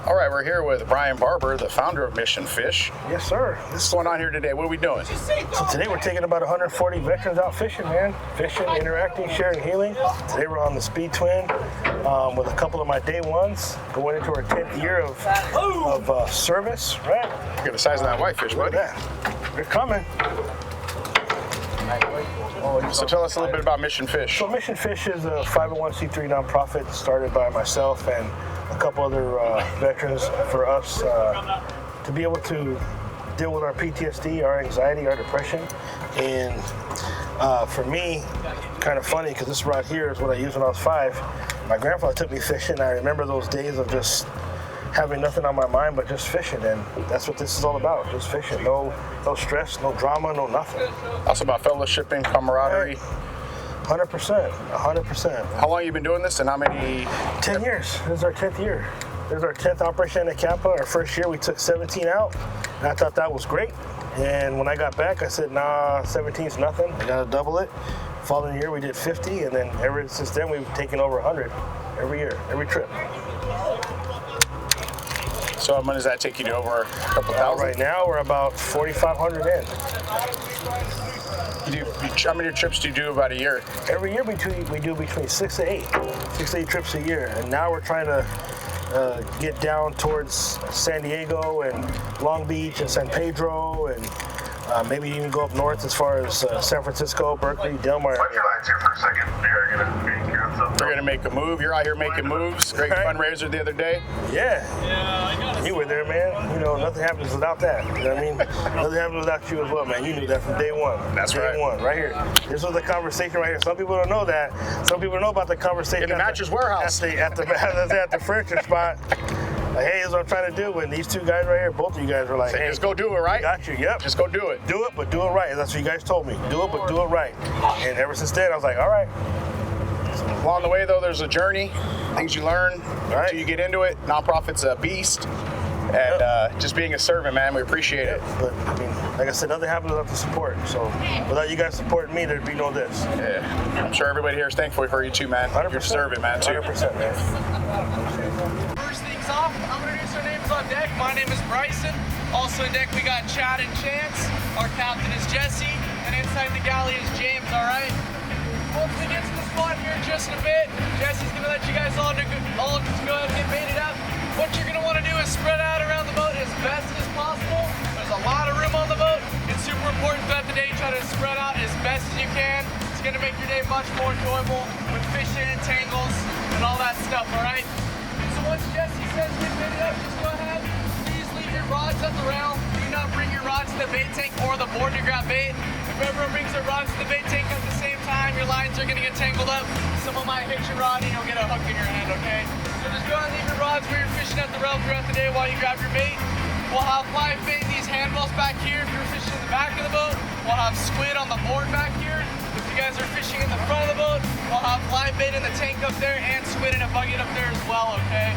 All right, we're here with Brian Barber, the founder of Mission Fish. Yes, sir. What's going on here today? What are we doing? So today we're taking about 140 veterans out fishing, man. Fishing, interacting, sharing, healing. Today we're on the Speed Twin with a couple of my day ones, going into our 10th year of service, right? Look at the size of that whitefish, buddy. Look at that. They're coming. So tell us a little bit about Mission Fish. So Mission Fish is a 501c3 nonprofit started by myself and a couple other veterans for us to be able to deal with our PTSD, our anxiety, our depression. And for me, kind of funny, because this rod here is what I used when I was 5. My grandfather took me fishing. I remember those days of just having nothing on my mind but just fishing, and that's what this is all about, just fishing. No stress, no drama, no nothing. Also about fellowshipping, camaraderie. 100%. How long have you been doing this and how many? 10 years. This is our 10th year. This is our 10th Operation Anacapa. Our first year we took 17 out, and I thought that was great. And when I got back, I said, nah, 17's nothing. I gotta double it. Following year we did 50, and then ever since then we've taken over 100 every year, every trip. So when does that take you to over a couple thousand? Right now we're about 4,500 in. How many trips do you do about a year? Every year we do between 6 to 8 trips a year, and now we're trying to get down towards San Diego and Long Beach and San Pedro, and maybe even go up north as far as San Francisco, Berkeley, Del Mar. Put your lines here for a second. We're gonna make a move. You're out here making moves. Great fundraiser the other day. Yeah, you were there, man. You know, nothing happens without that. You know what I mean? Nothing happens without you as well, man. You knew that from day one. That's right. Day one, right here. This was the conversation right here. Some people don't know that. Some people know about the conversation In the mattress warehouse. At the furniture spot. Like, hey, this is what I'm trying to do. And these two guys right here, both of you guys were like, hey, just go do it, right? Got you, yep. Just go do it. Do it, but do it right. That's what you guys told me. Do it, but do it right. And ever since then, I was like, all right. Along the way, though, there's a journey, things you learn until you get into it. Nonprofit's a beast, and just being a servant, man, we appreciate it. But I mean, like I said, nothing happens without the support. So without you guys supporting me, there'd be no this. Yeah, I'm sure everybody here is thankful for you too, man. 100%. You're serving, man, too. 100%, man. First things off, I'm gonna introduce our names on deck. My name is Bryson. Also on deck, we got Chad and Chance. Our captain is Jesse, and inside the galley is James. All right. Once we get to the spot here in just a bit, Jesse's gonna let you guys all go ahead and get baited up. What you're gonna want to do is spread out around the boat as best as possible. There's a lot of room on the boat. It's super important throughout the day you try to spread out as best as you can. It's gonna make your day much more enjoyable with fishing and tangles and all that stuff, all right? So once Jesse says get baited up, just go ahead. Please leave your rods at the rail. Do not bring your rods to the bait tank or the board to grab bait. If everyone brings their rods to the bait tank at the same time, your lines are gonna get tangled up. Someone might hit your rod and you'll get a hook in your hand, okay? So just go ahead and leave your rods where you're fishing at the rail throughout the day while you grab your bait. We'll have live bait in these handwells back here if you're fishing in the back of the boat. We'll have squid on the board back here. If you guys are fishing in the front of the boat, we'll have live bait in the tank up there and squid in a bucket up there as well, okay?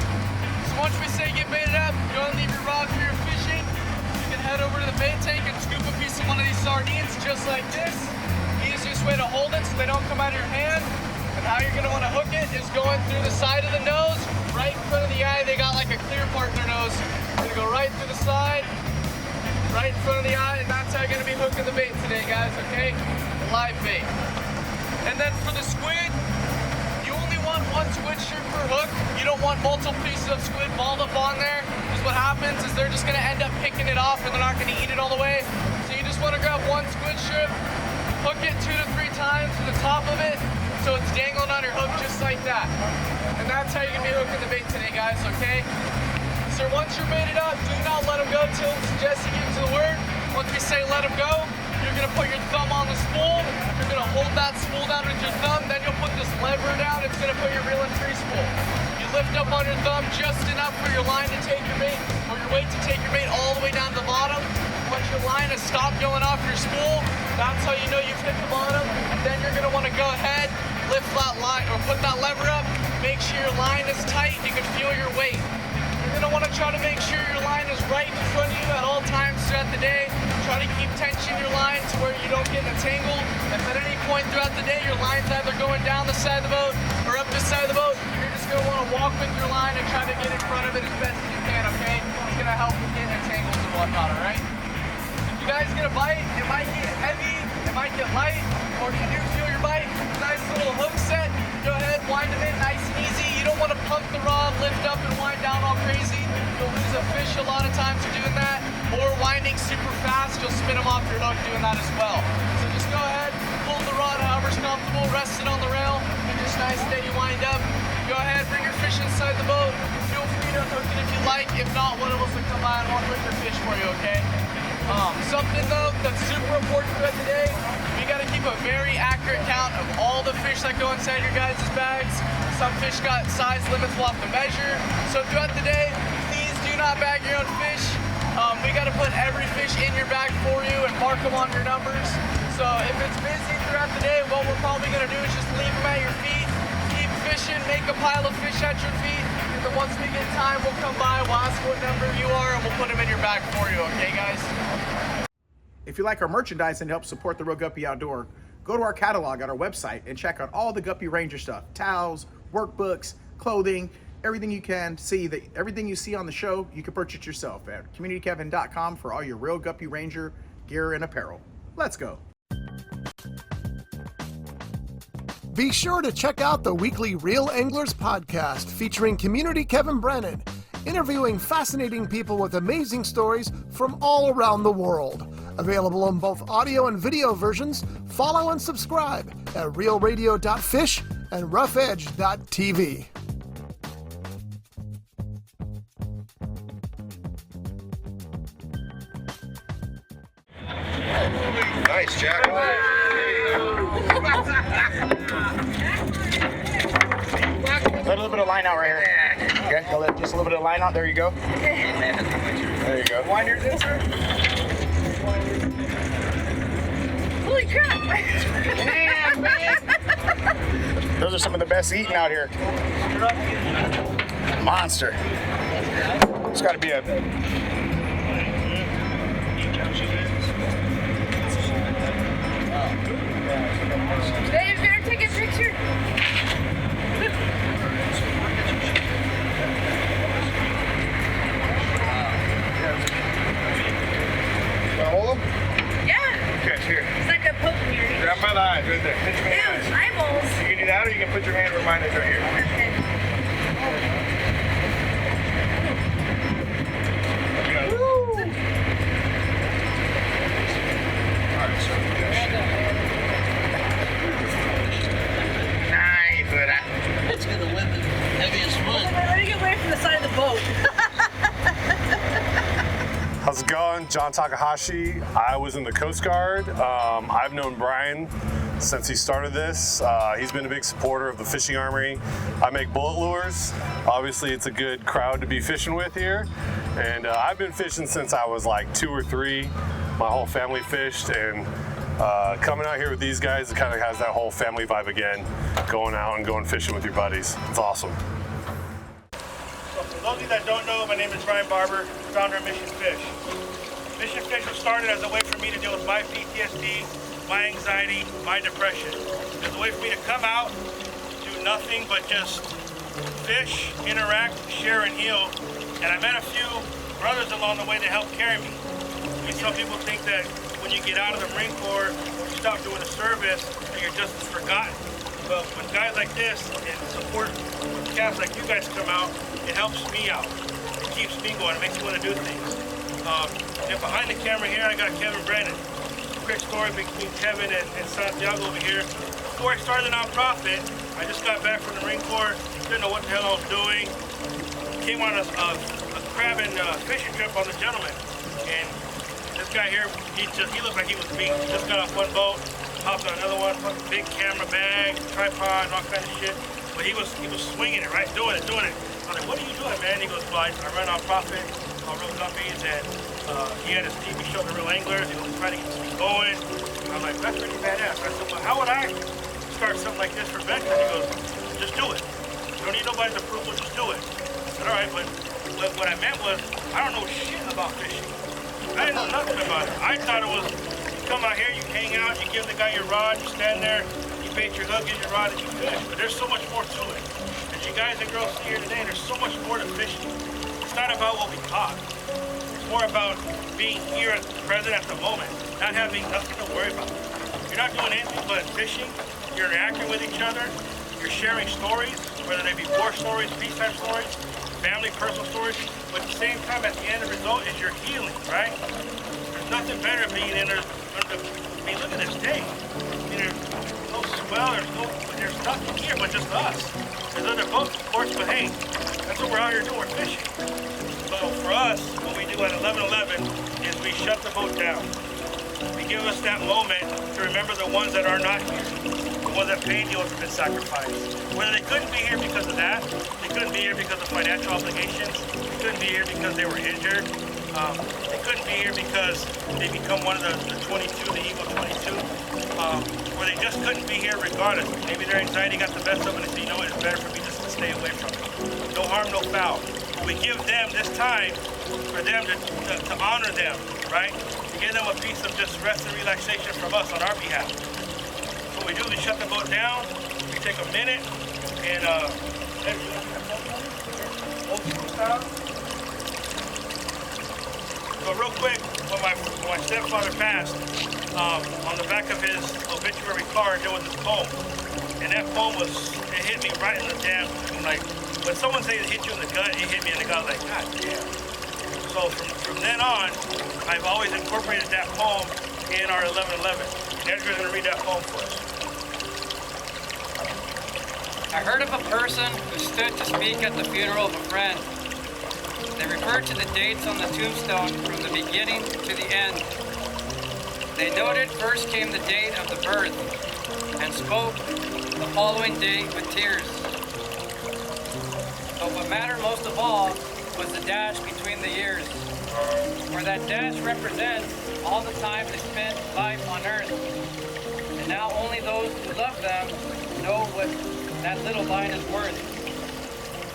So once we say get baited up, go ahead and leave your rods where you're fishing. You can head over to the bait tank and scoop a piece of one of these sardines just like this. Easiest way to hold it so they don't come out of your hand. And how you're gonna wanna hook it is going through the side of the nose, right in front of the eye. They got like a clear part in their nose. You're gonna go right through the side, right in front of the eye, and that's how you're gonna be hooking the bait today, guys, okay? The live bait. And then for the squid, you only want one squid strip per hook. You don't want multiple pieces of squid balled up on there, because what happens is they're just gonna end up picking it off and they're not gonna eat it all the way. So you just wanna grab one squid strip, hook it 2 to 3 times to the top of it, so it's dangling on your hook just like that. And that's how you're gonna be hooking the bait today, guys, okay? So once you're baited up, do not let them go till Jesse gives you the word. Once we say let them go, you're gonna put your thumb on the spool. You're gonna hold that spool down with your thumb, then you'll put this lever down. It's gonna put your reel and free spool. You lift up on your thumb just enough for your line to take your bait, or your weight to take your bait all the way down to the bottom. Once your line has stopped going off your spool, that's how you know you've hit the bottom. And then you're gonna wanna go ahead, lift that line, or put that lever up, make sure your line is tight, you can feel your weight. You're gonna wanna try to make sure your line is right in front of you at all times throughout the day. Try to keep tension in your line to where you don't get entangled. If at any point throughout the day your line's either going down the side of the boat or up the side of the boat, you're just gonna wanna walk with your line and try to get in front of it as best as you can, okay? It's gonna help with getting entangled and whatnot, alright? If you guys get a bite, it might get heavy, it might get light, or if you do feel your bite, nice little hook set, go ahead, wind them in nice and easy. You don't want to pump the rod, lift up and wind down all crazy. You'll lose a fish a lot of times doing that, or winding super fast, you'll spin them off your hook doing that as well. So just go ahead, pull the rod however's comfortable, rest it on the rail, and just nice steady wind up. Go ahead, bring your fish inside the boat. Feel free to hook it if you like. If not, one of us will come by and we'll hook your fish for you, okay? Something though that's super important throughout the day, you gotta keep a very accurate count of all the fish that go inside your guys' bags. Some fish got size limits we'll have to measure. So throughout the day, please do not bag your own fish. We gotta put every fish in your bag for you and mark them on your numbers. So if it's busy throughout the day, what we're probably gonna do is just leave them at your feet, keep fishing, make a pile of fish at your feet. And then once we get time, we'll come by, we'll ask what number you are, and we'll put them in your bag for you, okay guys? If you like our merchandise and help support the Real Guppy Outdoor, go to our catalog at our website and check out all the Guppy Ranger stuff. Towels, workbooks, clothing, everything you can see. Everything you see on the show, you can purchase yourself at communitykevin.com for all your Real Guppy Ranger gear and apparel. Let's go. Be sure to check out the weekly Real Anglers podcast featuring Community Kevin Brennan, interviewing fascinating people with amazing stories from all around the world. Available on both audio and video versions. Follow and subscribe at realradio.fish and roughedge.tv. Nice, Jack. Let a little bit of line out right here. Okay, I'll let just a little bit of line out. There you go. There you go. Winders in, sir? Holy crap! Man, man! Those are some of the best eating out here. Monster. It's got to be a... Dave's gonna take a picture. Wanna hold them? Yeah. Okay, here. It's like a poke here. Grab my eyes right there. Pinch my Ew, eyes. eyeballs. You can do that, or you can put your hand where mine is right here. Okay. Alright, so nice for that. It's gonna win the heaviest one. Let me get away from the side of the boat. How's it going? John Takahashi. I was in the Coast Guard. I've known Brian since he started this. He's been a big supporter of the fishing armory. I make bullet lures. Obviously, it's a good crowd to be fishing with here. And I've been fishing since I was like 2 or 3. My whole family fished, and coming out here with these guys, it kind of has that whole family vibe again, going out and going fishing with your buddies. It's awesome. So for those of you that don't know, my name is Barber, founder of Mission Fish. Mission Fish was started as a way for me to deal with my PTSD, my anxiety, my depression. It was a way for me to come out, do nothing but just fish, interact, share, and heal. And I met a few brothers along the way to help carry me. I mean, some people think that when you get out of the Marine Corps, you stop doing the service, and you're just as forgotten. But when guys like this and support cats like you guys come out, it helps me out. It keeps me going. It makes me want to do things. And behind the camera here, I got Kevin Brennan. Quick story between Kevin and Santiago over here. Before I started the nonprofit, I just got back from the Marine Corps. Didn't know what the hell I was doing. Came on a crab and fishing trip on the Gentleman. And this guy here, he looked like he was beat. Just got off one boat, hopped on another one, big camera bag, tripod, and all kinds of shit. But he was swinging it, right? Doing it. I'm like, what are you doing, man? He goes, well, I run on profit on real guppies, and he had his TV show, The Real Anglers. He was trying to get this going. I'm like, that's pretty badass. I said, well, how would I start something like this for veterans? He goes, just do it. You don't need nobody's approval, just do it. I said, all right, but what I meant was, I don't know shit about fishing. I didn't know nothing about it. I thought it was, you come out here, you hang out, you give the guy your rod, you stand there, you bait your hook, get your rod, and you fish. But there's so much more to it. As you guys and girls see here today, there's so much more to fishing. It's not about what we caught. It's more about being here at present at the moment, not having nothing to worry about. You're not doing anything but fishing. You're interacting with each other. You're sharing stories, whether they be war stories, peacetime stories, family, personal stories. But at the same time, at the end, the result is you're healing, right? There's nothing better than being in there. I mean, look at this day. I mean, there's no swell, there's nothing here but just us. There's other boats, of course, but hey, that's what we're out here doing, we're fishing. So for us, what we do at 11:11 is we shut the boat down. We give us that moment to remember the ones that are not here, the ones that paid the ultimate sacrifice. Whether they couldn't be here because of that, they couldn't be here because of financial obligations, they couldn't be here because they were injured, they couldn't be here because they become one of the 22, the Eagle 22, or they just couldn't be here regardless. Maybe their anxiety got the best of them and they say, you know what, it's better for me just to stay away from it. No harm, no foul. We give them this time for them to honor them, right? To give them a piece of just rest and relaxation from us on our behalf. So what we do is we shut the boat down, we take a minute, and so real quick, when my stepfather passed, on the back of his obituary card, there was this poem. And that poem it hit me right in the damn, like, when someone says it hit you in the gut, it hit me in the gut, like, God damn. So from then on, I've always incorporated that poem in our 11:11. And Edgar's gonna read that poem for us. I heard of a person who stood to speak at the funeral of a friend. They referred to the dates on the tombstone from the beginning to the end. They noted first came the date of the birth and spoke the following day with tears. But what mattered most of all was the dash between the years, where that dash represents all the time they spent life on earth. And now only those who love them know what that little line is worth.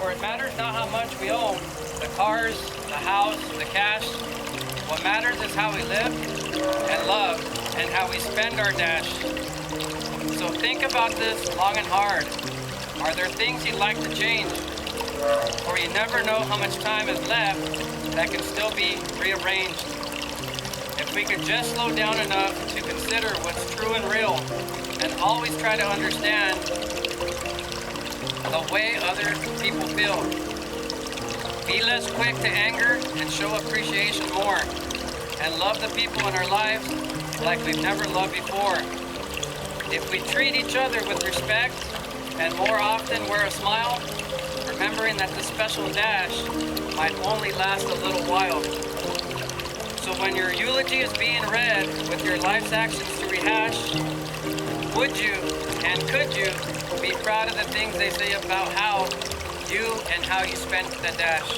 For it matters not how much we own, the cars, the house, the cash. What matters is how we live and love and how we spend our dash. So think about this long and hard. Are there things you'd like to change? For you never know how much time is left that can still be rearranged. If we could just slow down enough to consider what's true and real and always try to understand the way other people feel. Be less quick to anger and show appreciation more, and love the people in our lives like we've never loved before. If we treat each other with respect and more often wear a smile, remembering that the special dash might only last a little while. So when your eulogy is being read with your life's actions to rehash, would you and could you be proud of the things they say about how you and how you spent the dash?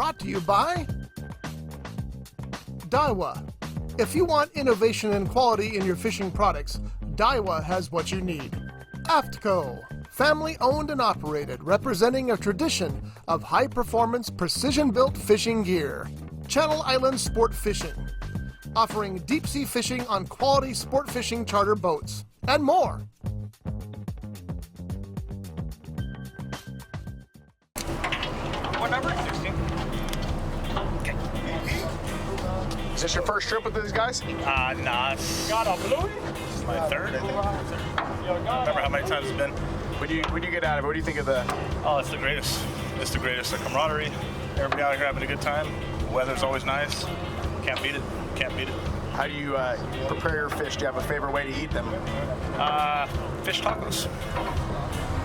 brought to you by Daiwa. If you want innovation and quality in your fishing products, Daiwa has what you need. AFTCO, family owned and operated, representing a tradition of high-performance, precision-built fishing gear. Channel Islands Sport Fishing, offering deep-sea fishing on quality sport fishing charter boats, and more. What number? 16. Okay. Is this your first trip with these guys? Nah. It's my third, I think. I don't remember how many times it's been. What do you get out of it? What do you think of the? Oh, it's the greatest. It's the greatest. The camaraderie. Everybody out here having a good time. The weather's always nice. Can't beat it. Can't beat it. How do you prepare your fish? Do you have a favorite way to eat them? Fish tacos.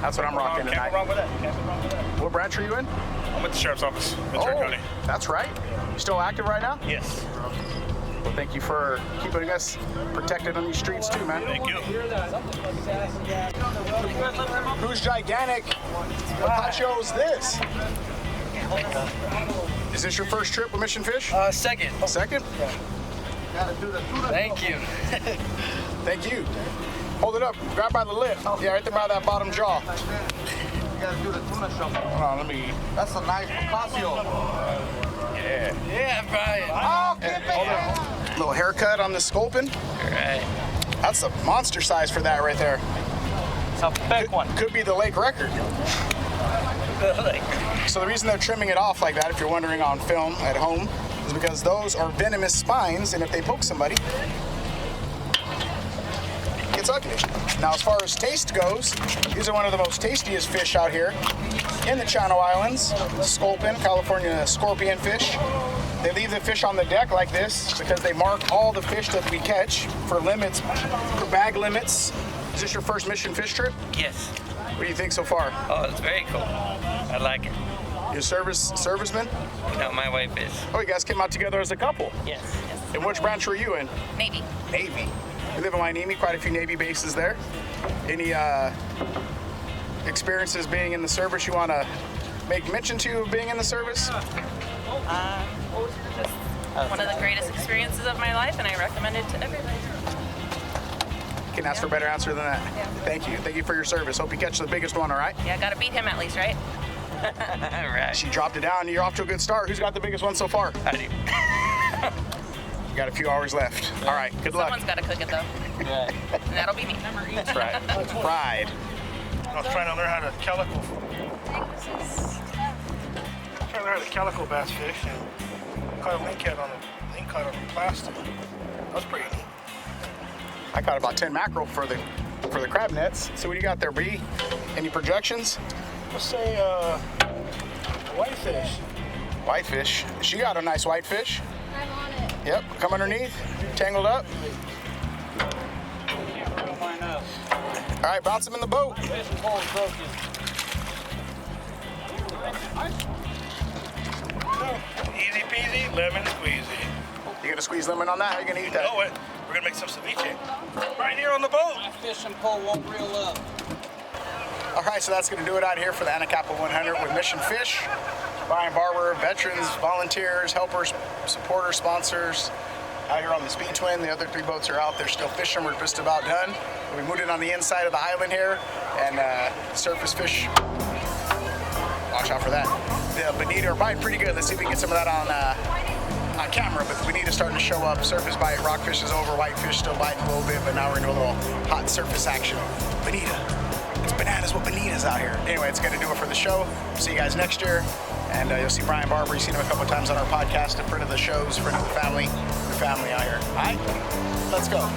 That's what I'm rocking tonight. Can't go wrong with that. Can't go wrong with that. What branch are you in? I'm with the sheriff's office, Ventura County. That's right. You still active right now? Yes. Well, thank you for keeping us protected on these streets too, man. Thank you. Who's gigantic? What show's this? Is this your first trip with Mission Fish? Second. Second? Thank you. Thank you. Hold it up. Grab by the lip. Yeah, right there by that bottom jaw. Hold on, let me. That's a nice Picasso. Yeah. Yeah, Brian. Oh, get back. Little haircut on the sculpin. Right. That's a monster size for that right there. It's a big one. Could be the lake record. So the reason they're trimming it off like that, if you're wondering on film at home, is because those are venomous spines, and if they poke somebody, it's ugly. Now, as far as taste goes, these are one of the most tastiest fish out here in the Channel Islands. Sculpin, California scorpion fish. They leave the fish on the deck like this because they mark all the fish that we catch for limits, for bag limits. Is this your first Mission Fish trip? Yes. What do you think so far? Oh, it's very cool. I like it. You're serviceman? No, my wife is. Oh, you guys came out together as a couple. Yes. And which branch were you in? Maybe. Navy. We live in Wainimi, quite a few Navy bases there. Any experiences being in the service you want to make mention to of being in the service? One of the greatest experiences of my life, and I recommend it to everybody. Can't ask for a better answer than that. Yeah. Thank you. Thank you for your service. Hope you catch the biggest one, all right? Yeah, gotta beat him at least, right? Right. She dropped it down. You're off to a good start. Who's got the biggest one so far? I do. You got a few hours left. All right, good luck. Someone's gotta cook it though. Right. And that'll be me. That's right. Pride. I was trying to learn how to calico. Trying to learn how to calico bass fish and caught a link head on the plastic. That was pretty neat. I caught about 10 mackerel for the crab nets. So what do you got there, B? Any projections? Let's say whitefish. Whitefish. She got a nice whitefish. I'm on it. Yep, come underneath, tangled up. All right, bounce him in the boat. Easy peasy, lemon squeezy. You gonna squeeze lemon on that? How you gonna eat You that? know it. We're gonna make some ceviche right here on the boat. Fish and pole won't reel up. All right, so that's gonna do it out here for the Anacapa 100 with Mission Fish. Brian Barber, veterans, volunteers, helpers, supporters, sponsors. Out here on the Speed Twin, the other 3 boats are out there still fishing. We're just about done. We moved in on the inside of the island here, and surface fish. Watch out for that. The Bonito are biting pretty good. Let's see if we can get some of that on camera, but the Bonito's starting to show up. Surface bite, rockfish is over, whitefish still biting a little bit, but now we're into a little hot surface action. Bonito. It's bananas with bonitas out here. Anyway, it's gonna do it for the show. See you guys next year. And you'll see Brian Barber. You've seen him a couple times on our podcast, in front of the shows, in front of the family. Your family out here. All right? Let's go.